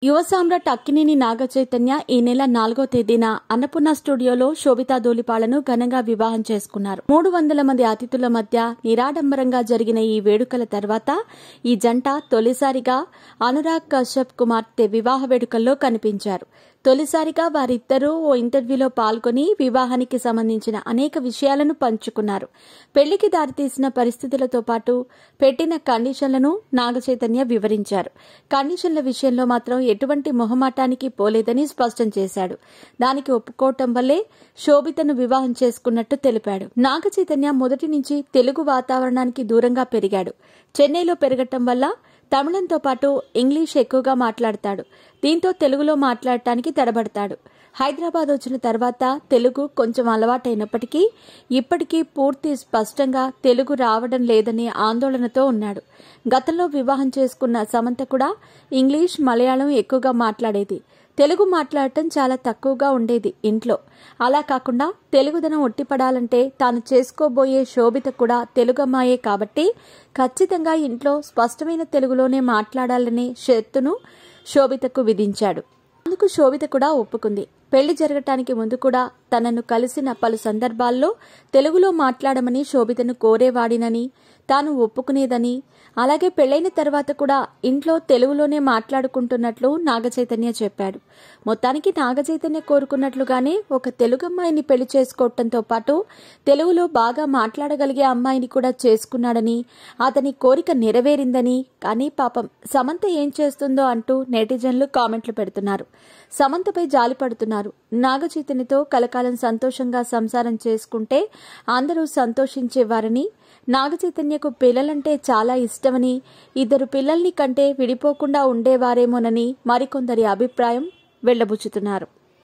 యువ సామ్రాట్ అక్కినేని నాగచైతన్య ఈ నెల 4వ తేదీన అన్నపూర్ణ స్టూడియోలో శోభితా ధూళిపాళ్లను ఘనంగా వివాహం చేసుకున్నారు. 300 మంది అతిథుల మధ్య నిరాడంబరంగా జరిగిన ఈ వేడుకల తర్వాత ఈ జంట తొలిసారిగా అనురాగ్ కశ్యప్ కుమార్తె వివాహ వేడుకల్లో కనిపించారు. తొలిసారిగా వారిద్దరూ ఓ ఇంటర్వ్యూలో పాల్గొని వివాహానికి సంబంధించిన అనేక విషయాలను పంచుకున్నారు. పెళ్లికి దారితీసిన పరిస్థితులతో పాటు పెట్టిన కండిషన్లను నాగచైతన్య వివరించారు. కండిషన్ల విషయంలో మాత్రం ఎటువంటి మొహమాటానికి పోలేదని స్పష్టం చేశాడు. దానికి ఒప్పుకోవటం వల్లే శోభితను వివాహం చేసుకున్నట్టు తెలిపాడు. నాగచైతన్య మొదటి నుంచి తెలుగు వాతావరణానికి దూరంగా పెరిగాడు. చెన్నైలో పెరగటం వల్ల తమిళంతో పాటు ఇంగ్లీష్ ఎక్కువగా మాట్లాడతాడు. దీంతో తెలుగులో మాట్లాడటానికి తడబడతాడు. హైదరాబాద్ వచ్చిన తర్వాత తెలుగు కొంచెం అలవాటైనప్పటికీ ఇప్పటికీ పూర్తి స్పష్టంగా తెలుగు రావడం లేదనే ఆందోళనతో ఉన్నాడు. గతంలో వివాహం చేసుకున్న సమంత కూడా ఇంగ్లీష్, మలయాళం ఎక్కువగా మాట్లాడేది. తెలుగు మాట్లాడటం చాలా తక్కువగా ఉండేది ఇంట్లో. అలా కాకుండా తెలుగుదనం ఉట్టిపడాలంటే తాను చేసుకోబోయే శోభిత కూడా తెలుగమ్మాయే కాబట్టి ఖచ్చితంగా ఇంట్లో స్పష్టమైన తెలుగులోనే మాట్లాడాలనే షరతును శోభితకు విధించాడు. అందుకు శోభిత కూడా ఒప్పుకుంది. పెళ్లి జరగటానికి ముందు కూడా తనను కలిసిన పలు సందర్భాల్లో తెలుగులో మాట్లాడమని శోభితను కోరేవాడినని, తాను ఒప్పుకునేదని, అలాగే పెళ్లైన తర్వాత కూడా ఇంట్లో తెలుగులోనే మాట్లాడుకుంటున్నట్లు నాగచైతన్య చెప్పాడు. మొత్తానికి నాగచైతన్య కోరుకున్నట్లుగానే ఒక తెలుగమ్మాయిని పెళ్లి చేసుకోవడంతో పాటు తెలుగులో బాగా మాట్లాడగలిగే అమ్మాయిని కూడా చేసుకున్నాడని, అతని కోరిక నెరవేరిందని. కానీ పాపం సమంత ఏం చేస్తుందో అంటూ నెటిజన్లు కామెంట్లు పెడుతున్నారు. సమంతపై జాలిపడుతున్నారు. నాగచైతన్యతో కలకాలం సంతోషంగా సంసారం చేసుకుంటే అందరూ సంతోషించేవారని, నాగచైతన్యకు పిల్లలంటే చాలా ఇష్టమని, ఇద్దరు పిల్లల్ని కంటే విడిపోకుండా ఉండేవారేమోనని మరికొందరి అభిప్రాయం వెళ్లబుచ్చుతున్నారు.